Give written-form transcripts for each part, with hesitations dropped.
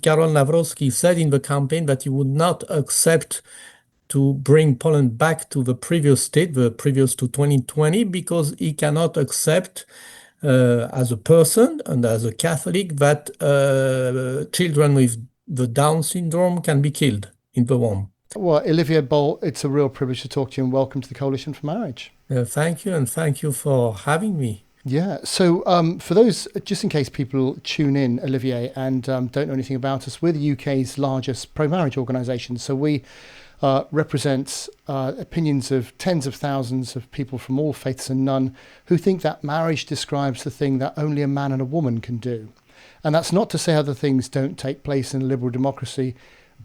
Karol Nawrocki said in the campaign that he would not accept to bring Poland back to the previous state, the previous to 2020, because he cannot accept as a person and as a Catholic that children with the Down syndrome can be killed in the womb. Well, Olivier Bault, it's a real privilege to talk to you and welcome to the Coalition for Marriage. Thank you, and thank you for having me. Yeah, so for those, just in case people tune in, Olivier, and don't know anything about us, we're the UK's largest pro-marriage organisation. So we represent opinions of tens of thousands of people from all faiths and none who think that marriage describes the thing that only a man and a woman can do. And that's not to say other things don't take place in a liberal democracy.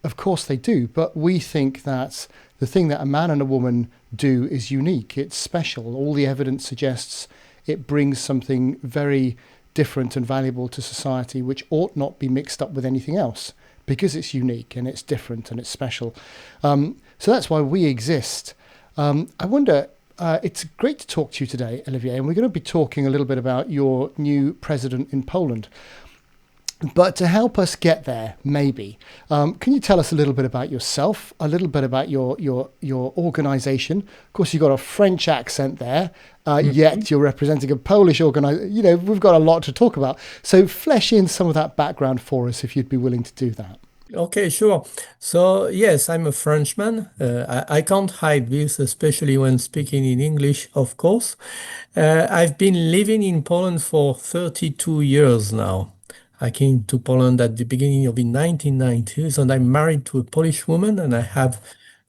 Of course they do, but we think that the thing that a man and a woman do is unique. It's special. All the evidence suggests it brings something very different and valuable to society, which ought not be mixed up with anything else because it's unique and it's different and it's special. So that's why we exist. I wonder, it's great to talk to you today, Olivier, and we're going to be talking a little bit about your new president in Poland. But to help us get there, maybe, can you tell us a little bit about yourself, a little bit about your organisation? Of course, you've got a French accent there, yet you're representing a Polish organisation. You know, we've got a lot to talk about. So flesh in some of that background for us, if you'd be willing to do that. Okay, sure. So, yes, I'm a Frenchman. I can't hide this, especially when speaking in English, of course. I've been living in Poland for 32 years now. I came to Poland at the beginning of the 1990s, and I'm married to a Polish woman, and I have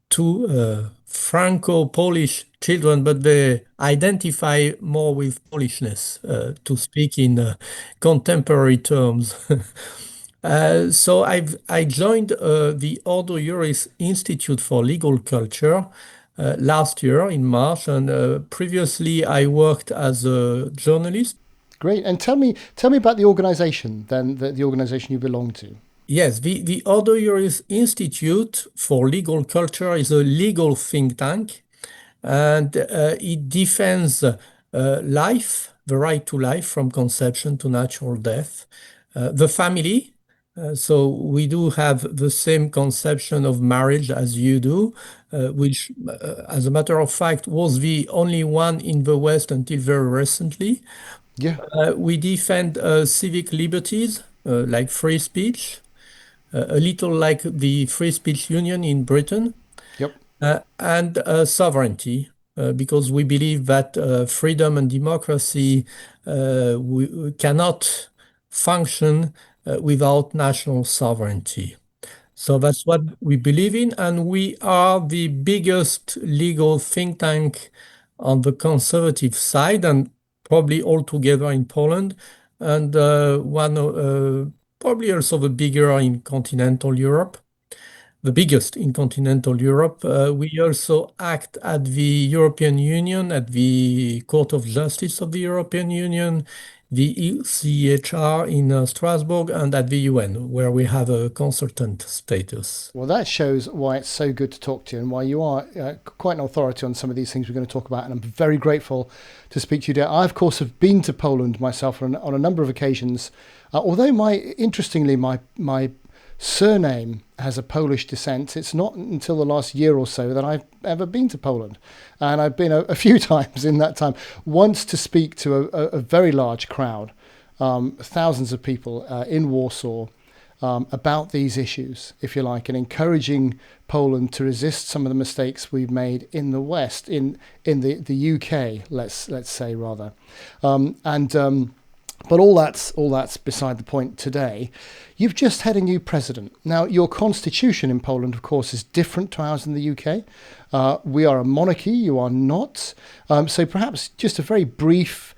two Franco-Polish children, but they identify more with Polishness, to speak in contemporary terms. So I joined the Ordo Iuris Institute for Legal Culture last year in March, and previously I worked as a journalist. Great. And tell me about the organisation, then, the organisation you belong to. Yes, the Ordo Iuris Institute for Legal Culture is a legal think tank, and it defends life, the right to life from conception to natural death, the family. So we do have the same conception of marriage as you do, which, as a matter of fact, was the only one in the West until very recently. Yeah. We defend civic liberties like free speech, a little like the Free Speech Union in Britain, Yep. and sovereignty, because we believe that freedom and democracy we cannot function without national sovereignty. So that's what we believe in, and we are the biggest legal think tank on the conservative side, and probably altogether in Poland, and probably also the bigger in continental Europe, the biggest in continental Europe. We also act at the European Union, at the Court of Justice of the European Union, the ECHR in Strasbourg, and at the UN, where we have a consultant status. Well, that shows why it's so good to talk to you and why you are quite an authority on some of these things we're going to talk about. And I'm very grateful to speak to you today. I, of course, have been to Poland myself on a number of occasions, although interestingly, my surname has a Polish descent. It's not until the last year or so that I've ever been to Poland. And I've been a few times in that time, once to speak to a very large crowd, thousands of people in Warsaw, about these issues, if you like, and encouraging Poland to resist some of the mistakes we've made in the West, in the UK, let's say rather. But all that's beside the point today. You've just had a new president. Now, your constitution in Poland, of course, is different to ours in the UK. We are a monarchy. You are not. So perhaps just a very brief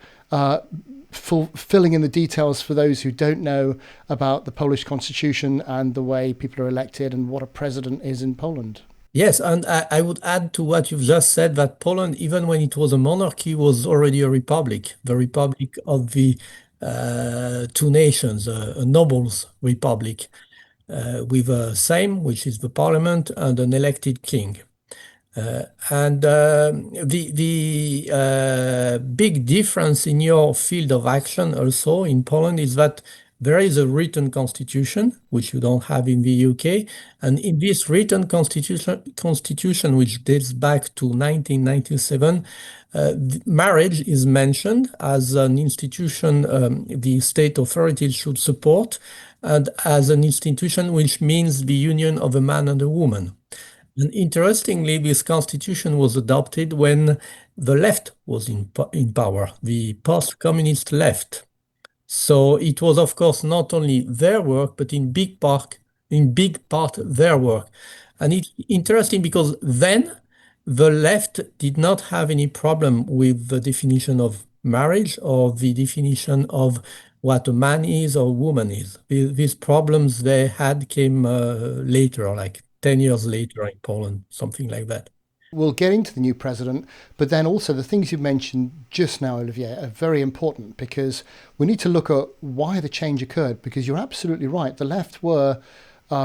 filling in the details for those who don't know about the Polish constitution and the way people are elected and what a president is in Poland. Yes, and I would add to what you've just said that Poland, even when it was a monarchy, was already a republic, the republic of the two nations, a nobles republic, with a Sejm, which is the parliament, and an elected king. And the big difference in your field of action also in Poland is that there is a written constitution, which you don't have in the UK. And in this written constitution, which dates back to 1997, marriage is mentioned as an institution the state authorities should support, and as an institution which means the union of a man and a woman. And interestingly, this constitution was adopted when the left was in power, the post-communist left. So it was, of course, not only their work, but in big part their work. And it's interesting because then the left did not have any problem with the definition of marriage or the definition of what a man is or a woman is. These problems they had came later, like 10 years later in Poland, something like that. We'll get into the new president, but then also the things you mentioned just now, Olivier, are very important because we need to look at why the change occurred. Because you're absolutely right, the left were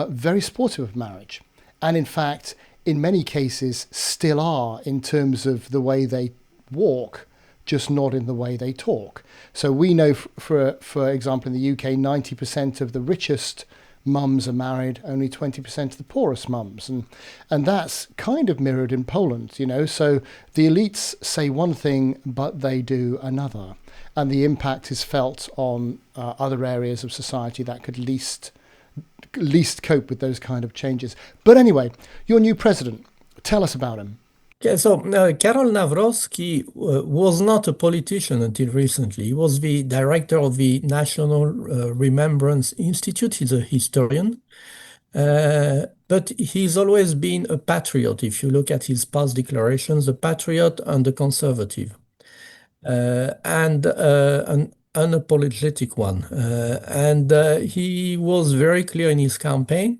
very supportive of marriage, and in fact, in many cases, still are in terms of the way they walk, just not in the way they talk. So we know, for example, in the UK, 90% of the richest mums are married, only 20% of the poorest mums. And that's kind of mirrored in Poland, you know. So the elites say one thing, but they do another. And the impact is felt on other areas of society that could least cope with those kind of changes. But anyway, your new president, tell us about him. Yeah, so Karol Nawrocki was not a politician until recently. He was the director of the National Remembrance Institute. He's a historian. But he's always been a patriot. If you look at his past declarations, a patriot and a conservative, and an unapologetic one. And he was very clear in his campaign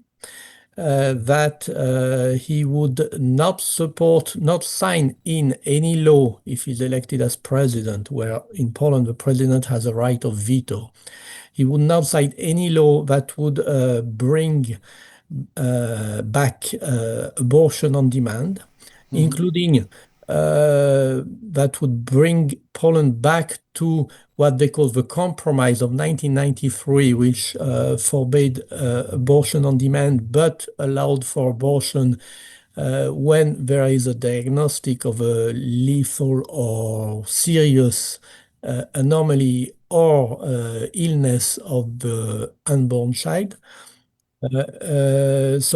that he would not support, not sign in any law if he's elected as president, where in Poland the president has a right of veto. He would not sign any law that would bring back abortion on demand, including that would bring Poland back to what they call the Compromise of 1993, which forbade abortion on demand but allowed for abortion when there is a diagnostic of a lethal or serious anomaly or illness of the unborn child. This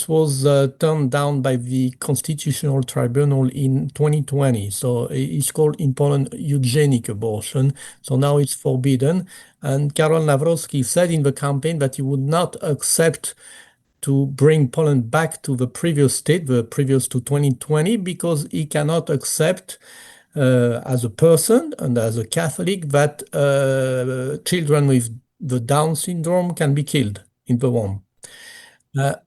was turned down by the Constitutional Tribunal in 2020. So it's called in Poland eugenic abortion. So now it's forbidden. And Karol Nawrocki said in the campaign that he would not accept to bring Poland back to the previous state, the previous to 2020, because he cannot accept as a person and as a Catholic that children with the Down syndrome can be killed in the womb.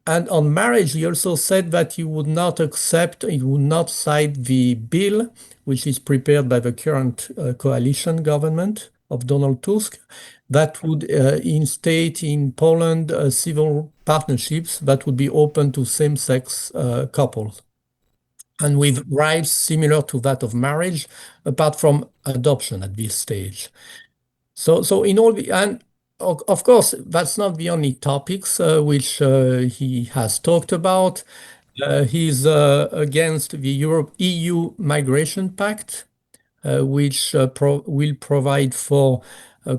And on marriage, he also said that he would not accept, he would not sign the bill, which is prepared by the current coalition government of Donald Tusk, that would instate in Poland civil partnerships that would be open to same-sex couples and with rights similar to that of marriage, apart from adoption at this stage. So in all the, and of course, that's not the only topics which he has talked about. He's against the EU Migration Pact, which will provide for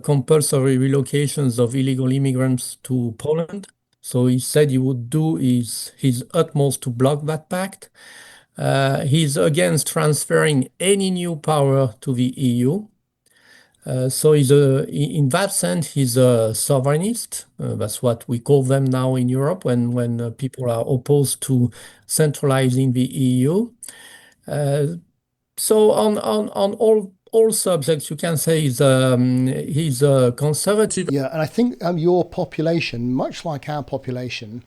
compulsory relocations of illegal immigrants to Poland. So he said he would do his utmost to block that pact. He's against transferring any new power to the EU. So in that sense, he's a sovereignist. That's what we call them now in Europe when people are opposed to centralizing the EU. So on all subjects, you can say he's a conservative. Yeah, and I think your population, much like our population,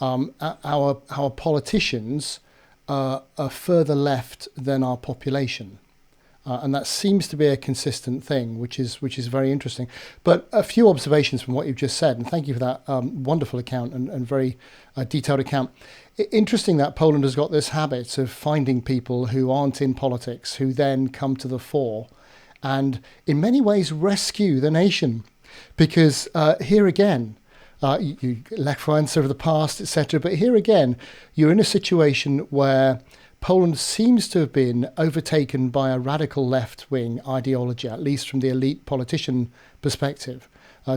our politicians are further left than our population. And that seems to be a consistent thing, which is very interesting. But a few observations from what you've just said, and thank you for that wonderful account and very detailed account. Interesting that Poland has got this habit of finding people who aren't in politics, who then come to the fore and in many ways rescue the nation. because here again, you left answer of the past, etc. But here again, you're in a situation where Poland seems to have been overtaken by a radical left-wing ideology, at least from the elite politician perspective,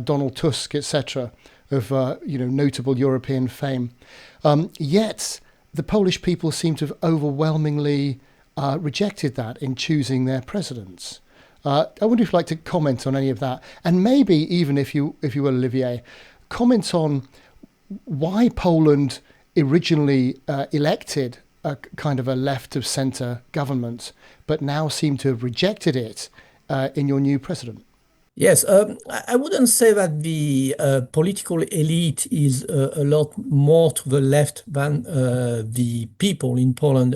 Donald Tusk, etc., of notable European fame. Yet the Polish people seem to have overwhelmingly rejected that in choosing their presidents. I wonder if you'd like to comment on any of that, and maybe even if you will, Olivier, comment on why Poland originally elected a kind of a left of centre government, but now seem to have rejected it in your new president. Yes, I wouldn't say that the political elite is a lot more to the left than the people in Poland.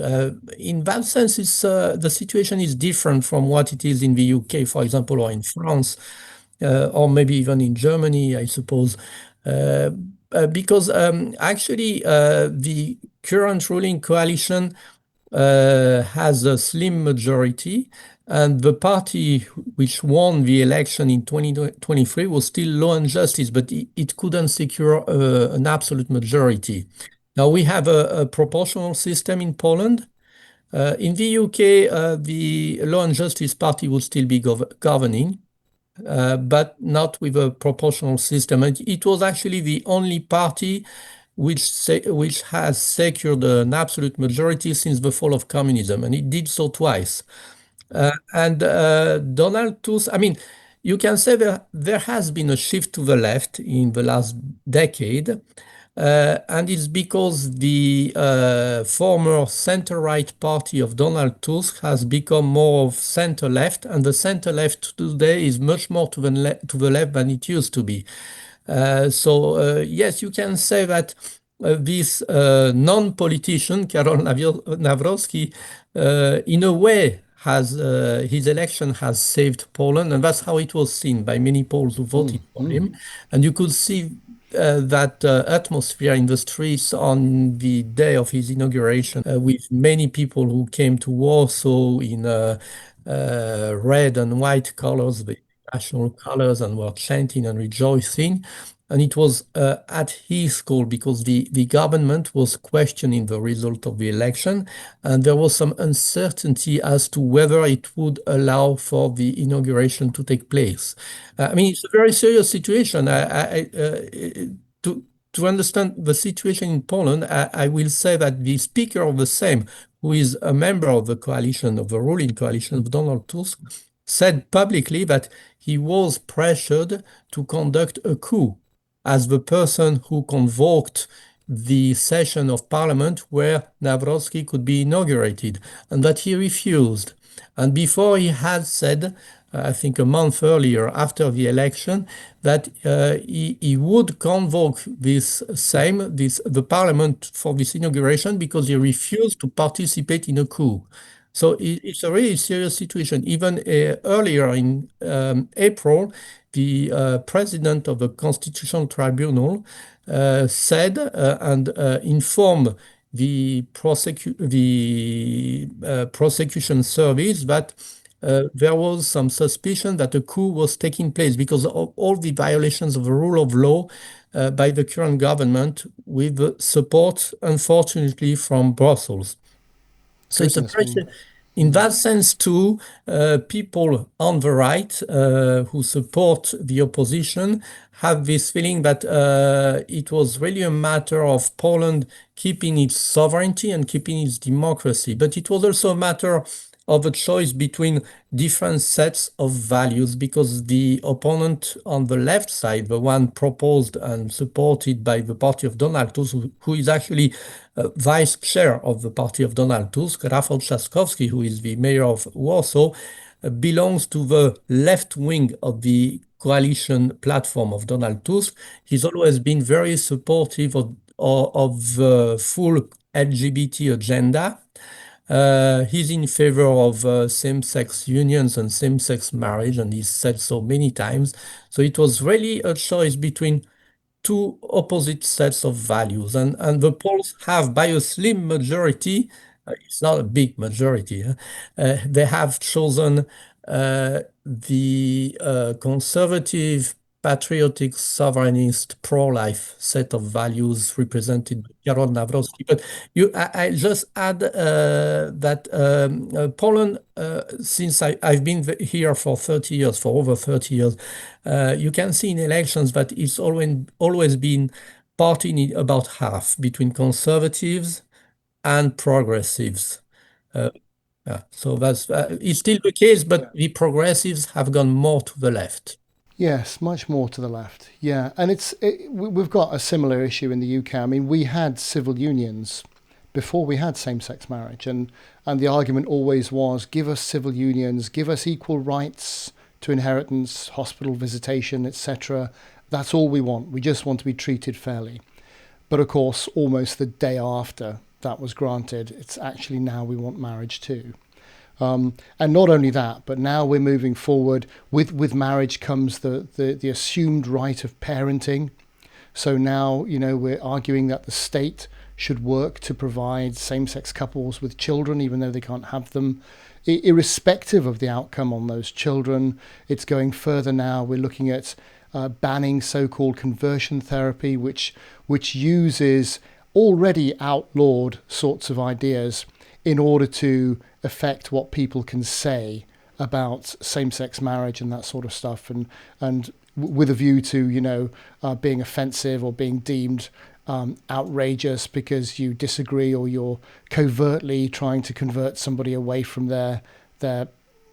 In that sense, the situation is different from what it is in the UK, for example, or in France, or maybe even in Germany, I suppose. Uh, because actually, the current ruling coalition has a slim majority, and the party which won the election in 2023 was still Law and Justice, but it couldn't secure an absolute majority. Now we have a proportional system in Poland. In the UK, the Law and Justice Party would still be governing, but not with a proportional system. And it was actually the only party which has secured an absolute majority since the fall of communism, and it did so twice. And Donald Tusk, I mean, you can say that there has been a shift to the left in the last decade, and it's because the former center-right party of Donald Tusk has become more of center-left, and the center-left today is much more to the left than it used to be. So yes, you can say that this non-politician, Karol Nawrocki, in a way, has his election has saved Poland, and that's how it was seen by many Poles who voted for him. And you could see that atmosphere in the streets on the day of his inauguration, with many people who came to Warsaw in red and white colors, the national colors, and were chanting and rejoicing. And it was at his call because the government was questioning the result of the election, and there was some uncertainty as to whether it would allow for the inauguration to take place. I mean, it's a very serious situation. To understand the situation in Poland, I will say that the Speaker of the Sejm, who is a member of the coalition, of the ruling coalition of Donald Tusk, said publicly that he was pressured to conduct a coup as the person who convoked the session of parliament where Nawrocki could be inaugurated, and that he refused. And before he had said, I think a month earlier after the election, that he would convoke this the parliament for this inauguration because he refused to participate in a coup. So it's a really serious situation. Even earlier in April, the president of the Constitutional Tribunal said and informed the prosecution service that there was some suspicion that a coup was taking place because of all the violations of the rule of law by the current government with support, unfortunately, from Brussels. So it's a Goodness very, me. in that sense too, people on the right who support the opposition have this feeling that it was really a matter of Poland keeping its sovereignty and keeping its democracy, but it was also a matter of a choice between different sets of values because the opponent on the left side, the one proposed and supported by the party of Donald Tusk, who is actually vice chair of the party of Donald Tusk, Rafał Trzaskowski, who is the mayor of Warsaw, belongs to the left wing of the coalition platform of Donald Tusk. He's always been very supportive of the full LGBT agenda. He's in favor of same-sex unions and same-sex marriage, and he's said so many times. So it was really a choice between two opposite sets of values. And the polls have, by a slim majority, it's not a big majority, they have chosen the conservative patriotic, sovereignist, pro-life set of values represented by Karol Nawrocki. But I just add that Poland, since I've been here for 30 years, for over 30 years, you can see in elections that it's always been party about half between conservatives and progressives. Uh, yeah, so that's it's still the case, but the progressives have gone more to the left. Yes, much more to the left. Yeah, and we've got a similar issue in the UK. I mean, we had civil unions before we had same-sex marriage, and the argument always was, give us civil unions, give us equal rights to inheritance, hospital visitation, etc. That's all we want. We just want to be treated fairly. But of course, almost the day after that was granted, it's actually now we want marriage too. And not only that, but now we're moving forward. With marriage comes the assumed right of parenting. So now, we're arguing that the state should work to provide same-sex couples with children, even though they can't have them, irrespective of the outcome on those children. It's going further now. We're looking at banning so-called conversion therapy, which uses already outlawed sorts of ideas in order to affect what people can say about same-sex marriage and that sort of stuff, and with a view to being offensive or being deemed outrageous because you disagree, or you're covertly trying to convert somebody away from their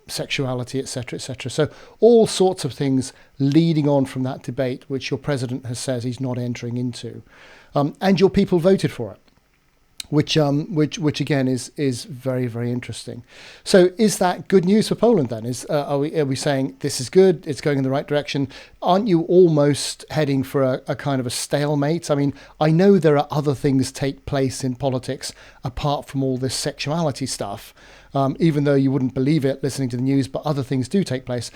sexuality, etc., etc. So all sorts of things leading on from that debate, which your president has said he's not entering into, and your people voted for it. Which again is very, very interesting. So is that good news for Poland then? Are we saying this is good? It's going in the right direction? Aren't you almost heading for a kind of a stalemate? I mean, I know there are other things take place in politics apart from all this sexuality stuff, even though you wouldn't believe it listening to the news, but other things do take place.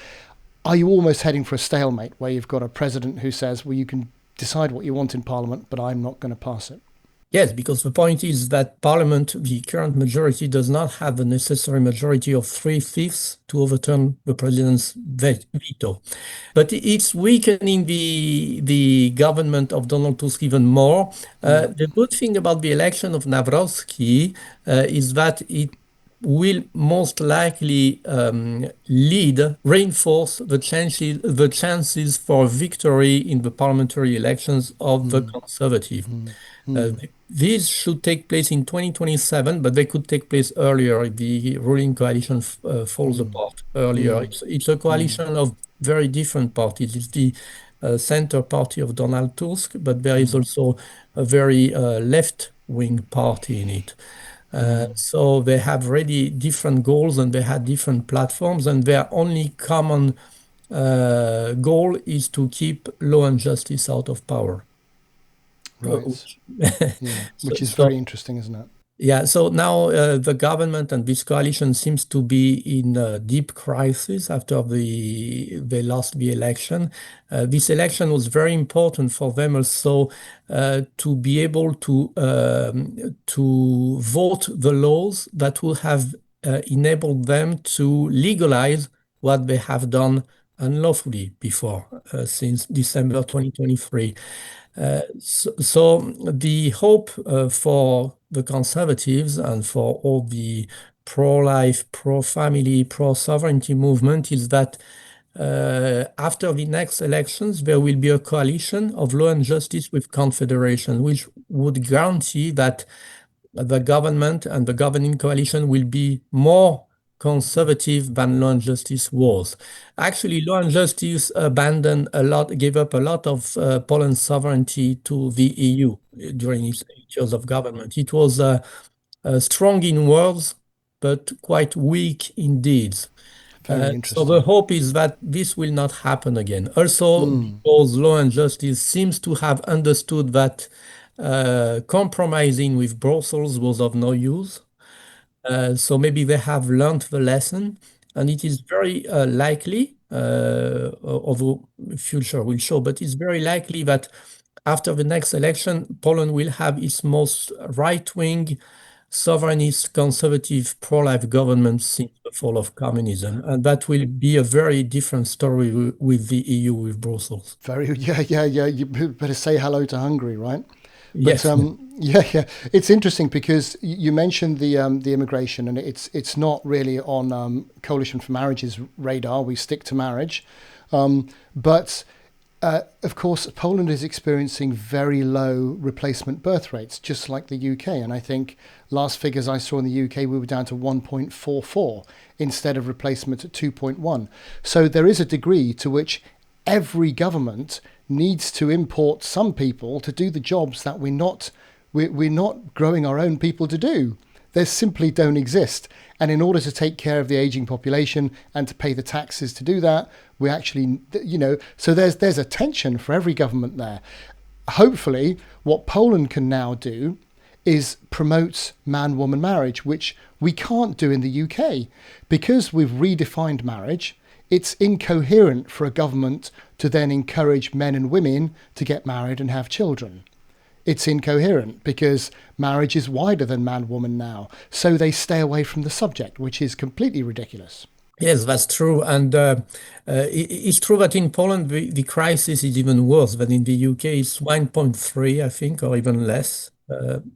Are you almost heading for a stalemate where you've got a president who says, well, you can decide what you want in Parliament, but I'm not going to pass it? Yes, because the point is that Parliament, the current majority, does not have the necessary majority of 3/5 to overturn the president's veto. But it's weakening the government of Donald Tusk even more. The good thing about the election of Nawrocki is that it will most likely reinforce the chances for victory in the parliamentary elections of the conservative. These should take place in 2027, but they could take place earlier if the ruling coalition falls apart earlier. It's a coalition of very different parties. It's the center party of Donald Tusk, but there is also a very left-wing party in it. So they have really different goals, and they had different platforms, and their only common goal is to keep law and justice out of power. Right. Which is So very interesting, isn't it? yeah, so now the government and this coalition seems to be in a deep crisis after they lost the election. This election was very important for them also to be able to vote the laws that will have enabled them to legalize what they have done unlawfully before, since December 2023. So the hope for the conservatives and for all the pro-life, pro-family, pro-sovereignty movement is that after the next elections, there will be a coalition of law and justice with confederation, which would guarantee that the government and the governing coalition will be more conservative than Law and Justice was. Actually, Law and Justice gave up a lot of Poland's sovereignty to the EU during its 8 years of government. It was strong in words, but quite weak in deeds. Very So the interesting. hope is that this will not happen again. Also, because Law and Justice seems to have understood that compromising with Brussels was of no use. So maybe they have learned the lesson, and it is very likely, although the future will show, but it's very likely that after the next election, Poland will have its most right-wing sovereignist, conservative, pro-life government since the fall of communism. And that will be a very different story with the EU, with Brussels. Very, yeah. You better say hello to Hungary, right? But Yes. yeah. It's interesting because you mentioned the immigration, and it's not really on Coalition for Marriage's radar. We stick to marriage, but of course, Poland is experiencing very low replacement birth rates, just like the UK. And I think last figures I saw in the UK, we were down to 1.44 instead of replacement at 2.1. So there is a degree to which every government needs to import some people to do the jobs that we're not growing our own people to do. They simply don't exist. And in order to take care of the aging population and to pay the taxes to do that, we actually, so there's a tension for every government there. Hopefully, what Poland can now do is promote man-woman marriage, which we can't do in the UK. Because we've redefined marriage, it's incoherent for a government to then encourage men and women to get married and have children. It's incoherent because marriage is wider than man-woman now. So they stay away from the subject, which is completely ridiculous. Yes, that's true. And it's true that in Poland, the crisis is even worse than in the UK. It's 1.3, I think, or even less.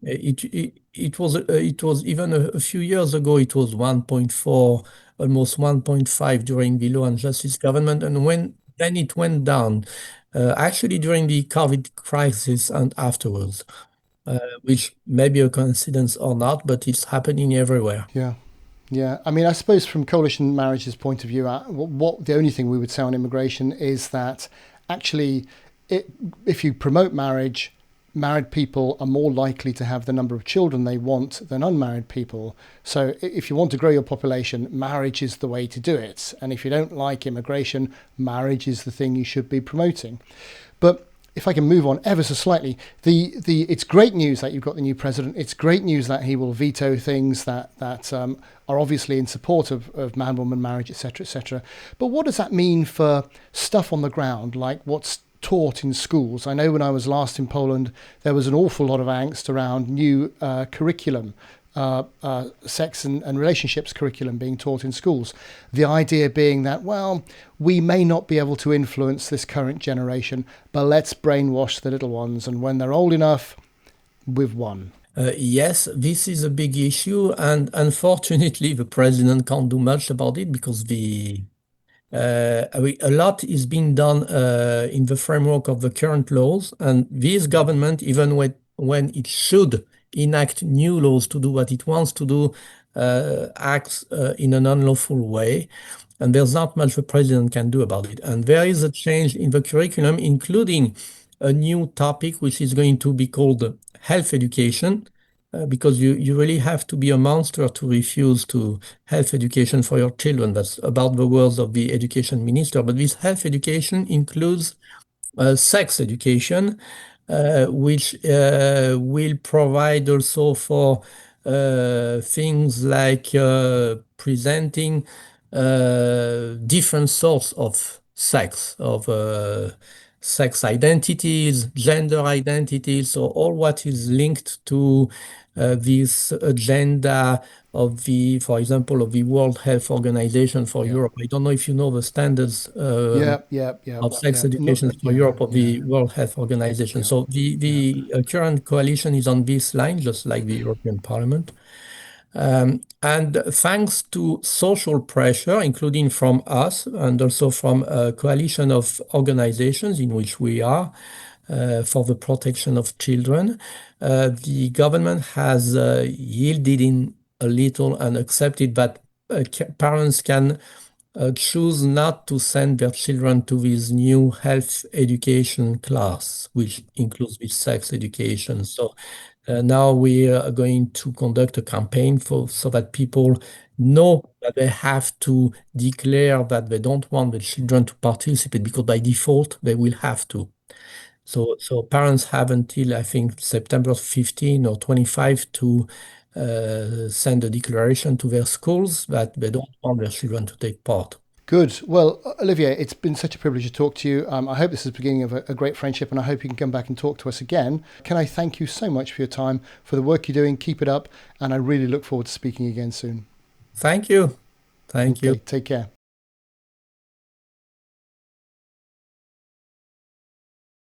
It was even a few years ago, it was 1.4, almost 1.5 during the Law and Justice government. And then it went down, actually during the COVID crisis and afterwards, which may be a coincidence or not, but it's happening everywhere. Yeah. Yeah, I mean, I suppose from coalition marriage's point of view, what the only thing we would say on immigration is that actually, if you promote marriage, married people are more likely to have the number of children they want than unmarried people. So if you want to grow your population, marriage is the way to do it. And if you don't like immigration, marriage is the thing you should be promoting. But if I can move on ever so slightly, it's great news that you've got the new president. It's great news that he will veto things that are obviously in support of man-woman marriage, etc., etc. But what does that mean for stuff on the ground, like what's taught in schools? I know when I was last in Poland, there was an awful lot of angst around new curriculum, sex and relationships curriculum being taught in schools. The idea being that, well, we may not be able to influence this current generation, but let's brainwash the little ones. And when they're old enough, we've won. Yes, this is a big issue, and unfortunately, the president can't do much about it because a lot is being done in the framework of the current laws, and this government, even when it should enact new laws to do what it wants to do, acts in an unlawful way. And there's not much the president can do about it. And there is a change in the curriculum, including a new topic, which is going to be called health education, because you really have to be a monster to refuse to health education for your children. That's about the words of the education minister. But this health education includes sex education, which will provide also for things like presenting different sorts of sex identities, gender identities, so all what is linked to this agenda of for example, of the World Health Organization for Yeah. Europe. I don't know if you know the standards of sex Not, education for Europe of yeah, the World Health Organization. yeah, So yeah. the current coalition is on this line, just like the European Parliament. And thanks to social pressure, including from us and also from a coalition of organizations in which we are for the protection of children, the government has yielded in a little and accepted that parents can choose not to send their children to this new health education class, which includes this sex education. So now we are going to conduct a campaign so that people know that they have to declare that they don't want the children to participate because by default they will have to. So parents have until I think September 15 or 25 to send a declaration to their schools that they don't want their children to take part. Good. Well, Olivier, it's been such a privilege to talk to you. I hope this is the beginning of a great friendship, and I hope you can come back and talk to us again. Can I thank you so much for your time, for the work you're doing? Keep it up, and I really look forward to speaking again soon. Thank you. Thank you. Take care.